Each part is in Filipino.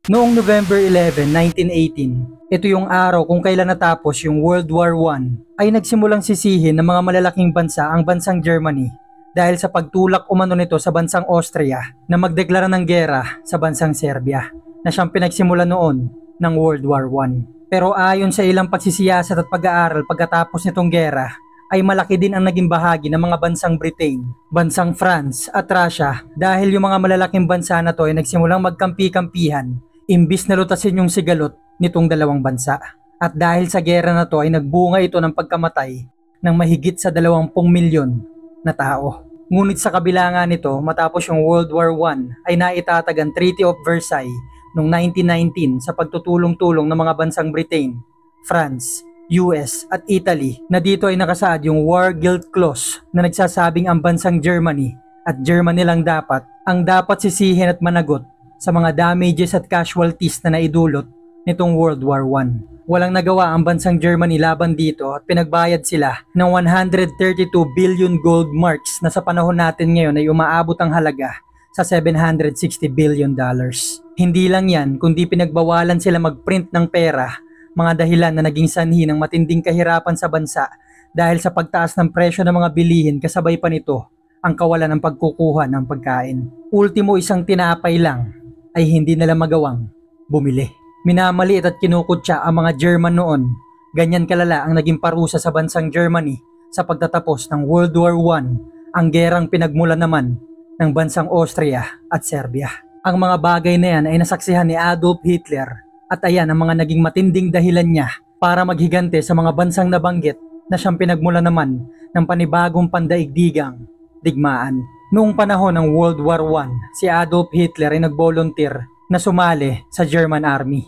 Noong November 11, 1918, ito yung araw kung kailan natapos yung World War I, ay nagsimulang sisihin ng mga malalaking bansa ang bansang Germany dahil sa pagtulak umano nito sa bansang Austria na magdeklara ng giyera sa bansang Serbia na siyang pinagsimulan noon ng World War I. Pero ayon sa ilang pagsisiyasat at pag-aaral pagkatapos nitong giyera, ay malaki din ang naging bahagi ng mga bansang Britain, bansang France at Russia dahil yung mga malalaking bansa na to ay nagsimulang magkampi-kampihan imbis na lutasin yung sigalot nitong dalawang bansa. At dahil sa giyera na to ay nagbunga ito ng pagkamatay ng mahigit sa 20 milyon na tao. Ngunit sa kabila nga nito, matapos yung World War I ay naitatag ang Treaty of Versailles noong 1919 sa pagtutulong-tulong ng mga bansang Britain, France, US at Italy na dito ay nakasaad yung War Guilt Clause na nagsasabing ang bansang Germany at Germany lang dapat ang dapat sisihin at managot sa mga damages at casualties na naidulot nitong World War I. Walang nagawa ang bansang Germany laban dito at pinagbayad sila ng 132 billion gold marks na sa panahon natin ngayon ay umaabot ang halaga sa 760 billion dollars. Hindi lang yan, kundi pinagbawalan sila magprint ng pera, mga dahilan na naging sanhi ng matinding kahirapan sa bansa dahil sa pagtaas ng presyo ng mga bilihin kasabay pa nito ang kawalan ng pagkukuha ng pagkain. Ultimo isang tinapay lang ay hindi nila magawang bumili. Minamaliit at kinukutya ang mga German noon. Ganyan kalala ang naging parusa sa bansang Germany sa pagtatapos ng World War I, ang gerang pinagmulan naman ng bansang Austria at Serbia. Ang mga bagay na yan ay nasaksihan ni Adolf Hitler at ayan ang mga naging matinding dahilan niya para maghigante sa mga bansang nabanggit na siyang pinagmulan naman ng panibagong pandaigdigang digmaan. Noong panahon ng World War I, si Adolf Hitler ay nag-volunteer na sumali sa German Army.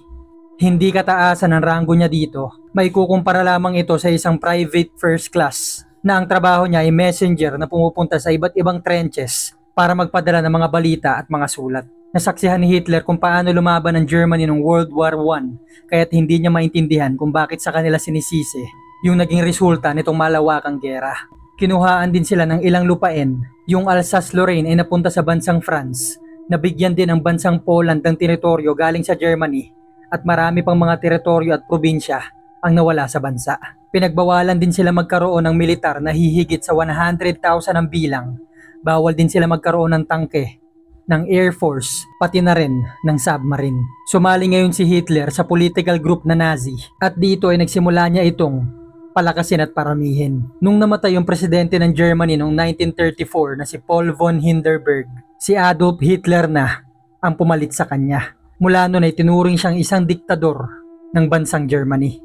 Hindi kataasan ang ranggo niya dito, may kukumpara lamang ito sa isang private first class na ang trabaho niya ay messenger na pumupunta sa iba't ibang trenches para magpadala ng mga balita at mga sulat. Nasaksihan ni Hitler kung paano lumaban ang Germany noong World War I kaya't hindi niya maintindihan kung bakit sa kanila sinisisi yung naging resulta nitong malawakang giyera. Kinuhaan din sila ng ilang lupain. Yung Alsace-Lorraine ay napunta sa bansang France. Nabigyan din ang bansang Poland ng teritoryo galing sa Germany at marami pang mga teritoryo at probinsya ang nawala sa bansa. Pinagbawalan din sila magkaroon ng militar na hihigit sa 100,000 ang bilang. Bawal din sila magkaroon ng tangke, ng Air Force, pati na rin ng submarine. Sumali ngayon si Hitler sa political group na Nazi at dito ay nagsimula niya itong palakasin at paramihin. Nung namatay yung presidente ng Germany noong 1934 na si Paul von Hindenburg, si Adolf Hitler na ang pumalit sa kanya. Mula noon ay tinuring siyang isang diktador ng bansang Germany.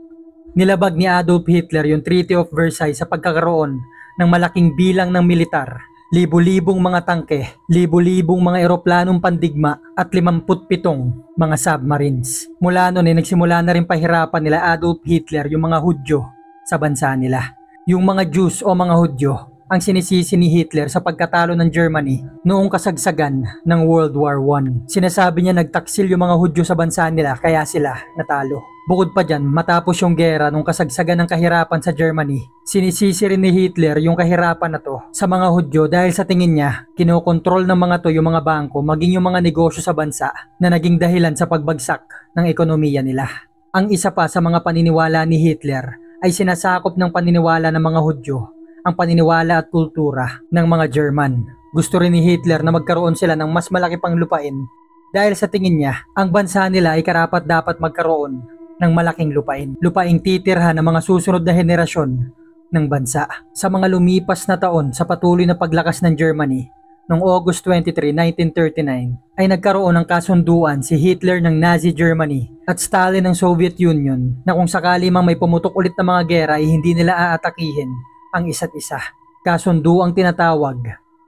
Nilabag ni Adolf Hitler yung Treaty of Versailles sa pagkakaroon ng malaking bilang ng militar, libu-libong mga tangke, libu-libong mga eroplanong pandigma at 57 mga submarines. Mula noon ay nagsimula na rin pahirapan nila Adolf Hitler yung mga Hudyo sa bansa nila. Yung mga Jews o mga Hudyo ang sinisisi ni Hitler sa pagkatalo ng Germany noong kasagsagan ng World War I. Sinasabi niya nagtaksil yung mga Hudyo sa bansa nila kaya sila natalo. Bukod pa dyan, matapos yung gera nung kasagsagan ng kahirapan sa Germany, sinisisi rin ni Hitler yung kahirapan na to sa mga Hudyo dahil sa tingin niya, kinokontrol ng mga to yung mga bangko maging yung mga negosyo sa bansa na naging dahilan sa pagbagsak ng ekonomiya nila. Ang isa pa sa mga paniniwala ni Hitler ay sinasakop ng paniniwala ng mga Hudyo ang paniniwala at kultura ng mga German. Gusto rin ni Hitler na magkaroon sila ng mas malaki pang lupain dahil sa tingin niya, ang bansa nila ay karapat dapat magkaroon ng malaking lupain. Lupaing titirhan ng mga susunod na henerasyon ng bansa. Sa mga lumipas na taon sa patuloy na paglakas ng Germany, noong August 23, 1939, ay nagkaroon ng kasunduan si Hitler ng Nazi Germany at Stalin ng Soviet Union na kung sakali mang may pumutok ulit na mga gera ay hindi nila aatakihin ang isa't isa. Kasunduang tinatawag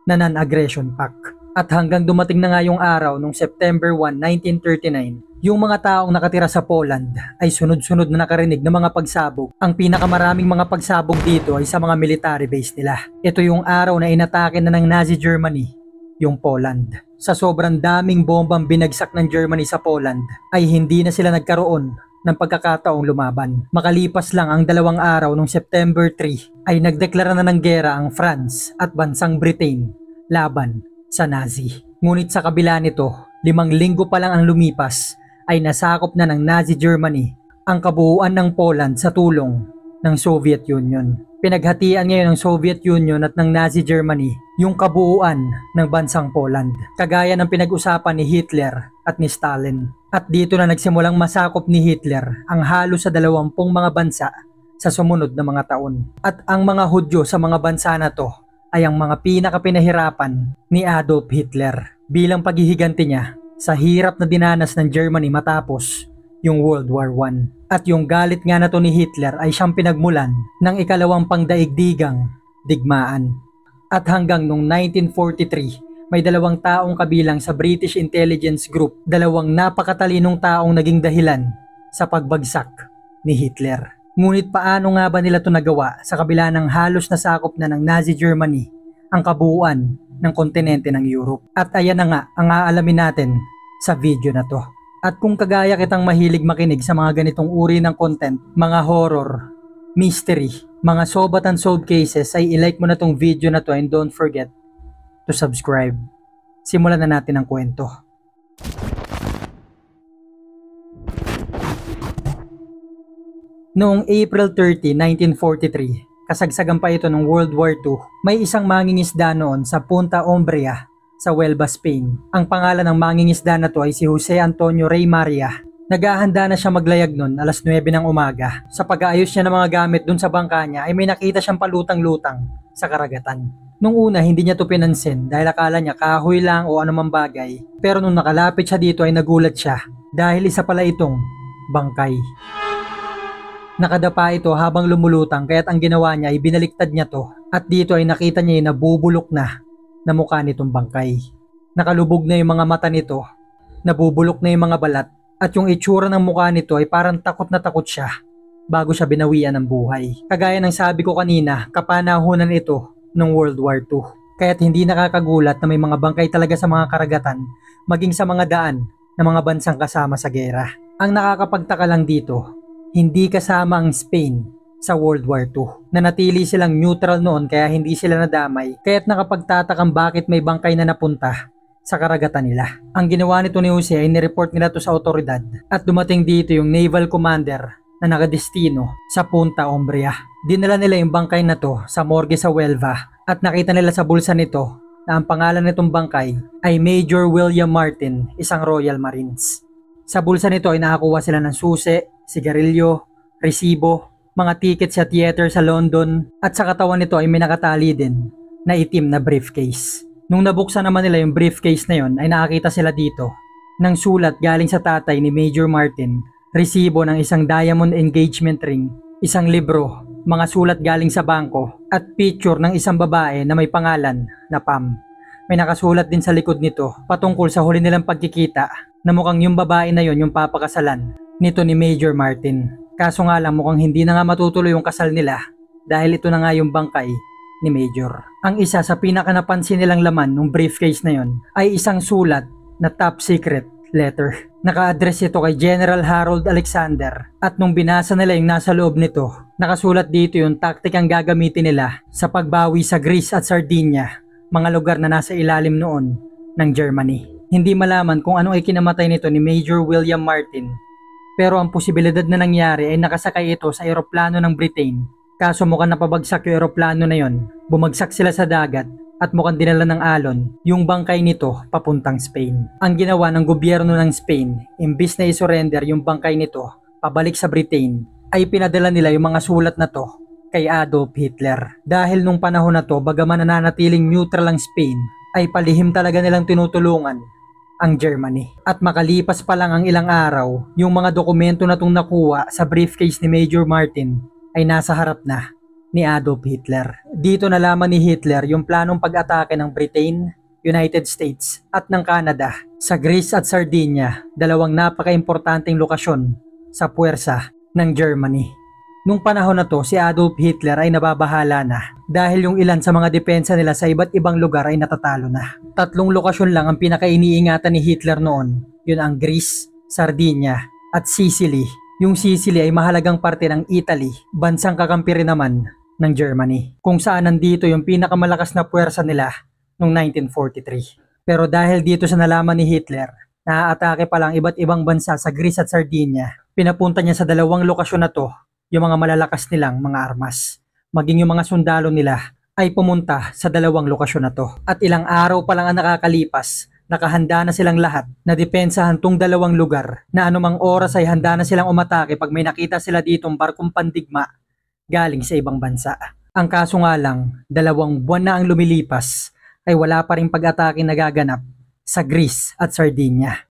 na Non-Aggression Pact. At hanggang dumating na nga yung araw noong September 1, 1939, yung mga taong nakatira sa Poland ay sunod-sunod na nakarinig ng mga pagsabog. Ang pinakamaraming mga pagsabog dito ay sa mga military base nila. Ito yung araw na inatake na ng Nazi Germany yung Poland. Sa sobrang daming bombang binagsak ng Germany sa Poland ay hindi na sila nagkaroon ng pagkakataong lumaban. Makalipas lang ang 2 araw noong September 3 ay nagdeklara na ng gera ang France at bansang Britain laban sa Nazi. Ngunit sa kabila nito, 5 linggo pa lang ang lumipas ay nasakop na ng Nazi Germany ang kabuuan ng Poland sa tulong ng Soviet Union. Pinaghatian ngayon ng Soviet Union at ng Nazi Germany yung kabuuan ng bansang Poland, kagaya ng pinag-usapan ni Hitler at ni Stalin. At dito na nagsimulang masakop ni Hitler ang halos sa 20 mga bansa sa sumunod na mga taon. At ang mga Hudyo sa mga bansa na to ay ang mga pinakapinahirapan ni Adolf Hitler bilang paghihiganti niya sa hirap na dinanas ng Germany matapos yung World War I. At yung galit nga na to ni Hitler ay siyang pinagmulan ng ikalawang pangdaigdigang digmaan. At hanggang nung 1943, may 2 taong kabilang sa British Intelligence Group, 2 napakatalinong taong naging dahilan sa pagbagsak ni Hitler. Ngunit paano nga ba nila ito nagawa sa kabila ng halos nasakop na ng Nazi Germany ang kabuuan ng kontinente ng Europe? At ayan na nga ang aalamin natin sa video na to. At kung kagaya kitang mahilig makinig sa mga ganitong uri ng content, mga horror, mystery, mga solved and solved cases, ay ilike mo na tong video na to and don't forget to subscribe. Simulan na natin ang kwento. Noong April 30, 1943, kasagsagan pa ito ng World War II, may isang mangingisda noon sa Punta Umbria sa Huelva, Spain. Ang pangalan ng mangingisda na to ay si Jose Antonio Rey Maria. Naghahanda na siya maglayag noon alas 9 ng umaga. Sa pag-aayos niya ng mga gamit dun sa bangka niya ay may nakita siyang palutang-lutang sa karagatan. Nung una hindi niya to pinansin dahil akala niya kahoy lang o anumang bagay. Pero nung nakalapit siya dito ay nagulat siya dahil isa pala itong bangkay. Nakadapa ito habang lumulutang kaya't ang ginawa niya ay binaliktad niya to at dito ay nakita niya yung nabubulok na mukha nitong bangkay. Nakalubog na yung mga mata nito, nabubulok na yung mga balat at yung itsura ng mukha nito ay parang takot na takot siya bago siya binawian ng buhay. Kagaya ng sabi ko kanina, kapanahunan ito ng World War II. Kaya't hindi nakakagulat na may mga bangkay talaga sa mga karagatan maging sa mga daan ng mga bansang kasama sa gera. Ang nakakapagtaka lang dito, hindi kasama ang Spain sa World War II. Nanatili silang neutral noon kaya hindi sila nadamay, kaya't nakapagtatakang bakit may bangkay na napunta sa karagatan nila. Ang ginawa nito ni Jose ay nireport nila to sa otoridad at dumating dito yung naval commander na nakadestino sa Punta Umbria. Dinala nila yung bangkay na to sa morgue sa Huelva at nakita nila sa bulsa nito na ang pangalan nitong bangkay ay Major William Martin, isang Royal Marines. Sa bulsa nito ay nakakuha sila ng susi, sigarilyo, resibo, mga ticket sa theater sa London at sa katawan nito ay may nakatali din na itim na briefcase. Nung nabuksan naman nila yung briefcase na yon ay nakakita sila dito ng sulat galing sa tatay ni Major Martin, resibo ng isang diamond engagement ring, isang libro, mga sulat galing sa bangko at picture ng isang babae na may pangalan na Pam. May nakasulat din sa likod nito patungkol sa huli nilang pagkikita na mukhang yung babae na yon yung papakasalan nito ni Major Martin. Kaso nga lang mukhang hindi na nga matutuloy yung kasal nila dahil ito na nga yung bangkay ni Major. Ang isa sa pinakanapansin nilang laman ng briefcase na yon ay isang sulat na top secret letter. Naka-address ito kay General Harold Alexander at nung binasa nila yung nasa loob nito, nakasulat dito yung taktikang gagamitin nila sa pagbawi sa Greece at Sardinia, mga lugar na nasa ilalim noon ng Germany. Hindi malaman kung ano ay kinamatay nito ni Major William Martin. Pero ang posibilidad na nangyari ay nakasakay ito sa eroplano ng Britain. Kaso mukhang napabagsak yung eroplano na yon. Bumagsak sila sa dagat at mukhang dinala ng alon yung bangkay nito papuntang Spain. Ang ginawa ng gobyerno ng Spain, imbis na isurrender yung bangkay nito pabalik sa Britain, ay pinadala nila yung mga sulat na to kay Adolf Hitler. Dahil nung panahon na to, bagaman nananatiling neutral ang Spain, ay palihim talaga nilang tinutulungan ang Germany. At makalipas pa lang ang ilang araw, yung mga dokumento na itong nakuha sa briefcase ni Major Martin ay nasa harap na ni Adolf Hitler. Dito nalaman ni Hitler yung planong pag-atake ng Britain, United States at ng Canada sa Greece at Sardinia, 2 napaka-importanteng lokasyon sa puwersa ng Germany. Nung panahon na to, si Adolf Hitler ay nababahala na dahil yung ilan sa mga depensa nila sa iba't ibang lugar ay natatalo na. 3 lokasyon lang ang pinaka-iniingatan ni Hitler noon. Yun ang Greece, Sardinia at Sicily. Yung Sicily ay mahalagang parte ng Italy, bansang kakampi rin naman ng Germany, kung saan nandito yung pinakamalakas na puwersa nila noong 1943. Pero dahil dito sa nalaman ni Hitler, Naaatake pa lang iba't ibang bansa sa Greece at Sardinia. Pinapunta niya sa dalawang lokasyon na to yung mga malalakas nilang mga armas. Maging yung mga sundalo nila ay pumunta sa dalawang lokasyon na to. At ilang araw pa lang ang nakakalipas, nakahanda na silang lahat na depensahan tong dalawang lugar na anumang oras ay handa na silang umatake pag may nakita sila ditong barkong pandigma galing sa ibang bansa. Ang kaso nga lang, 2 buwan na ang lumilipas ay wala pa rin pag-atake nagaganap sa Greece at Sardinia.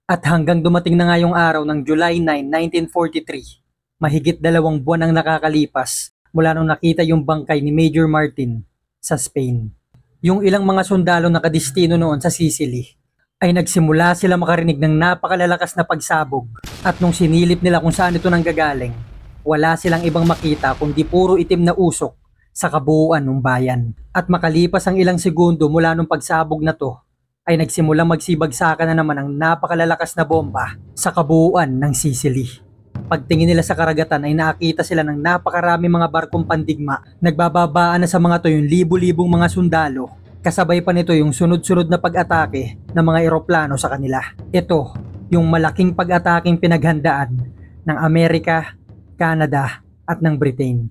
At hanggang dumating na nga yung araw ng July 9, 1943, mahigit 2 buwan ang nakakalipas mula nung nakita yung bangkay ni Major Martin sa Spain. Yung ilang mga sundalo nakadistino noon sa Sicily ay nagsimula sila makarinig ng napakalalakas na pagsabog at nung sinilip nila kung saan ito nanggagaling, wala silang ibang makita kundi puro itim na usok sa kabuuan ng bayan. At makalipas ang ilang segundo mula nung pagsabog na to, ay nagsimulang magsibagsakan na naman ang napakalalakas na bomba sa kabuuan ng Sicily. Pagtingin nila sa karagatan ay nakita sila ng napakarami mga barkong pandigma. Nagbababaan na sa mga to yung libu-libong mga sundalo. Kasabay pa nito yung sunod-sunod na pag-atake ng mga eroplano sa kanila. Ito, yung malaking pag-ataking pinaghandaan ng Amerika, Canada at ng Britain.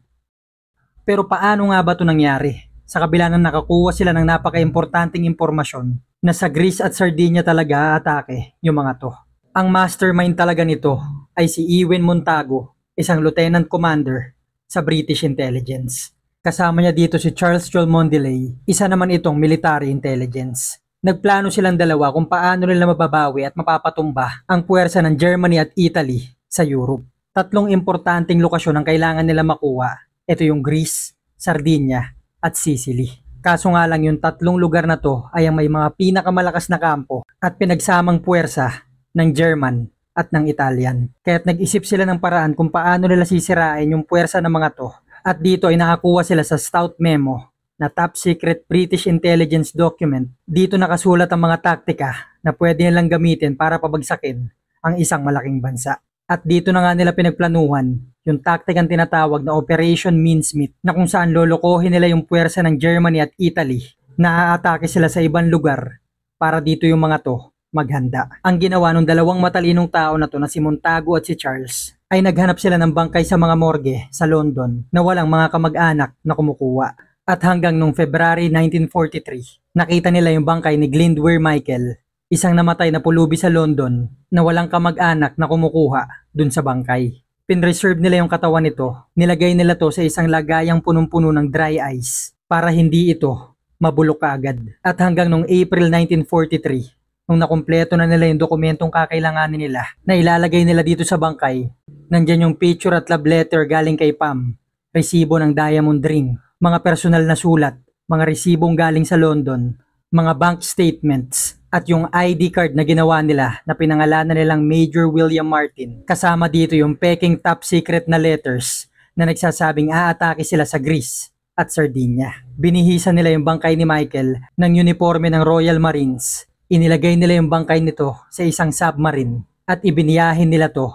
Pero paano nga ba ito nangyari? Sa kabila ng nakakuha sila ng napaka-importanting impormasyon na sa Greece at Sardinia talaga atake yung mga to. Ang mastermind talaga nito ay si Ewen Montagu, isang lieutenant commander sa British Intelligence. Kasama niya dito si Charles Cholmondeley, isa naman itong military intelligence. Nagplano silang dalawa kung paano nila mababawi at mapapatumba ang puwersa ng Germany at Italy sa Europe. 3 importanteng lokasyon ang kailangan nila makuha. Ito yung Greece, Sardinia at Sicily. Kaso nga lang yung 3 lugar na to ay ang may mga pinakamalakas na kampo at pinagsamang puwersa ng German at ng Italian. Kaya't nag-isip sila ng paraan kung paano nila sisirain yung puwersa ng mga to. At dito ay nakakuha sila sa Stout Memo na top secret British intelligence document. Dito nakasulat ang mga taktika na pwede nilang gamitin para pabagsakin ang isang malaking bansa. At dito na nga nila pinagplanuhan yung taktikang tinatawag na Operation Mincemeat na kung saan lolokohin nila yung puwersa ng Germany at Italy na aatake sila sa ibang lugar para dito yung mga to maghanda. Ang ginawa ng 2 matalinong tao na to na si Montagu at si Charles ay naghanap sila ng bangkay sa mga morgue sa London na walang mga kamag-anak na kumukuha. At hanggang nung February 1943, nakita nila yung bangkay ni Glyndwr Michael, isang namatay na pulubi sa London na walang kamag-anak na kumukuha dun sa bangkay. Pinreserve nila yung katawan nito, nilagay nila to sa isang lagayang punong-puno ng dry ice para hindi ito mabulok kaagad. At hanggang nung April 1943, nung nakumpleto na nila yung dokumentong kakailanganin nila na ilalagay nila dito sa bangkay, nandyan yung picture at love letter galing kay Pam, resibo ng diamond ring, mga personal na sulat, mga resibong galing sa London, mga bank statements, at yung ID card na ginawa nila na pinangalanan nilang Major William Martin. Kasama dito yung peking top secret na letters na nagsasabing aatake sila sa Greece at Sardinia. Binihisan nila yung bangkay ni Michael ng uniforme ng Royal Marines. Inilagay nila yung bangkay nito sa isang submarine at ibiniyahin nila to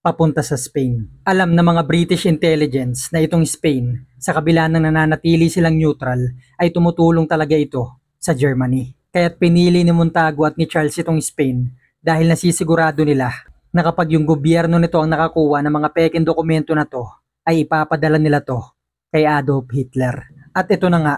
papunta sa Spain. Alam ng mga British intelligence na itong Spain, sa kabila ng nananatili silang neutral, ay tumutulong talaga ito sa Germany. Kaya't pinili ni Montagu at ni Charles itong Spain dahil nasisigurado nila na kapag yung gobyerno nito ang nakakuha ng mga peking dokumento na to, ay ipapadala nila to kay Adolf Hitler. At ito na nga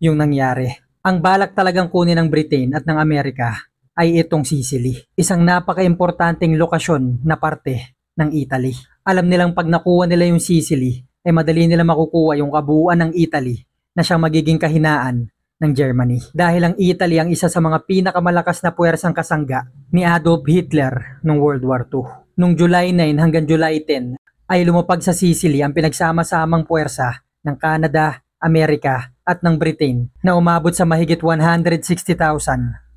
yung nangyari. Ang balak talagang kunin ng Britain at ng Amerika ay itong Sicily, isang napaka-importanteng lokasyon na parte ng Italy. Alam nilang pag nakuha nila yung Sicily, ay madali nila makukuha yung kabuuan ng Italy na siyang magiging kahinaan ng Germany. Dahil ang Italy ang isa sa mga pinakamalakas na puwersang kasangga ni Adolf Hitler noong World War II. Noong July 9 hanggang July 10 ay lumapag sa Sicily ang pinagsama-samang puwersa ng Canada, Amerika at ng Britain na umabot sa mahigit 160,000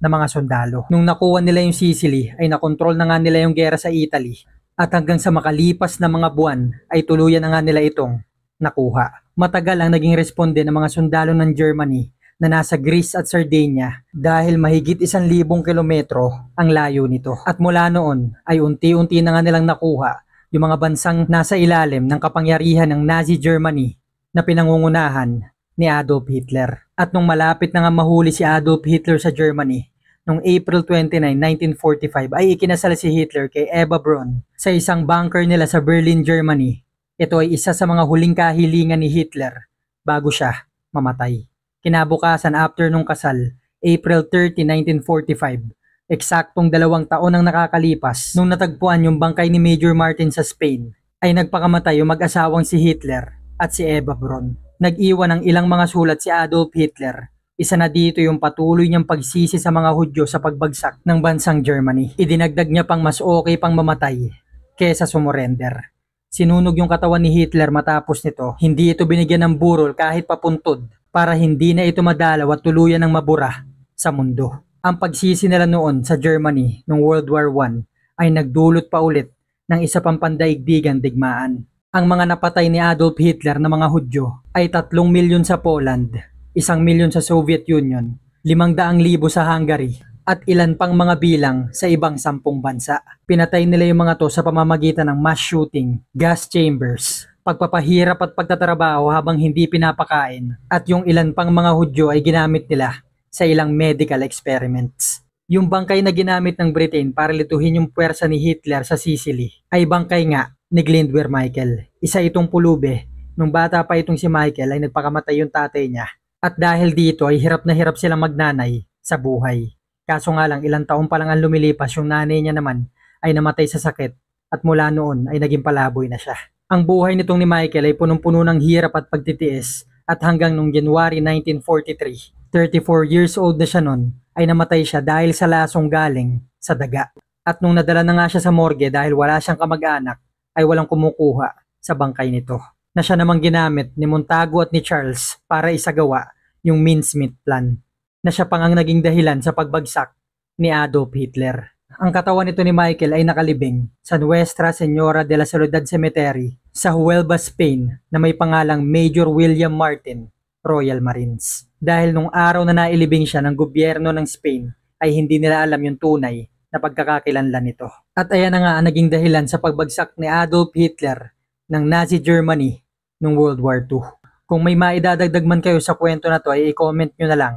na mga sundalo. Nung nakuha nila yung Sicily ay nakontrol na nga nila yung gera sa Italy at hanggang sa makalipas na mga buwan ay tuluyan na nga nila itong nakuha. Matagal ang naging responde ng mga sundalo ng Germany na nasa Greece at Sardinia dahil mahigit 1,000 kilometro ang layo nito. At mula noon ay unti-unti na nga nilang nakuha yung mga bansang nasa ilalim ng kapangyarihan ng Nazi Germany na pinangungunahan ni Adolf Hitler. At nung malapit na nga mahuli si Adolf Hitler sa Germany, Noong April 29, 1945 ay ikinasal si Hitler kay Eva Braun sa isang bunker nila sa Berlin, Germany. Ito ay isa sa mga huling kahilingan ni Hitler bago siya mamatay. Kinabukasan after nung kasal, April 30, 1945, eksaktong 2 taon ang nakakalipas nung natagpuan yung bangkay ni Major Martin sa Spain, ay nagpakamatay yung mag-asawang si Hitler at si Eva Braun. Nag-iwan ng ilang mga sulat si Adolf Hitler. Isa na dito yung patuloy niyang pagsisi sa mga Hudyo sa pagbagsak ng bansang Germany. Idinagdag niya pang mas okay pang mamatay kesa sumurrender. Sinunog yung katawan ni Hitler matapos nito. Hindi ito binigyan ng burol kahit papuntod para hindi na ito madalaw at tuluyan ng mabura sa mundo. Ang pagsisi nila noon sa Germany noong World War I ay nagdulot pa ulit ng isa pang pandaigdigang digmaan. Ang mga napatay ni Adolf Hitler na mga Hudyo ay 3 milyon sa Poland, 1 milyon sa Soviet Union, 500,000 sa Hungary, at ilan pang mga bilang sa ibang 10 bansa. Pinatay nila yung mga to sa pamamagitan ng mass shooting, gas chambers, pagpapahirap at pagtatrabaho habang hindi pinapakain, at yung ilan pang mga Hudyo ay ginamit nila sa ilang medical experiments. Yung bangkay na ginamit ng Britain para lituhin yung puwersa ni Hitler sa Sicily ay bangkay nga ni Glyndwr Michael. Isa itong pulube. Nung bata pa itong si Michael ay nagpakamatay yung tatay niya. At dahil dito ay hirap na hirap silang magnanay sa buhay. Kaso nga lang ilang taon pa lang ang lumilipas, yung nanay niya naman ay namatay sa sakit at mula noon ay naging palaboy na siya. Ang buhay nitong ni Michael ay punong-puno ng hirap at pagtitiis at hanggang nung January 1943, 34 years old na siya noon, ay namatay siya dahil sa lasong galing sa daga. At nung nadala na nga siya sa morgue dahil wala siyang kamag-anak, ay walang kumukuha sa bangkay nito, na siya namang ginamit ni Montagu at ni Charles para isagawa yung mincemeat plan, na siya pang ang naging dahilan sa pagbagsak ni Adolf Hitler. Ang katawan nito ni Michael ay nakalibing sa Nuestra Señora de la Soledad Cemetery sa Huelva, Spain, na may pangalang Major William Martin, Royal Marines. Dahil nung araw na nailibing siya ng gobyerno ng Spain, ay hindi nila alam yung tunay na pagkakakilanlan nito. At ayan na nga ang naging dahilan sa pagbagsak ni Adolf Hitler ng Nazi Germany noong World War II. Kung may maidadagdag man kayo sa kwento na to ay i-comment nyo na lang.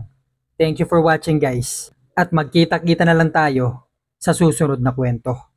Thank you for watching guys. At magkita-kita na lang tayo sa susunod na kwento.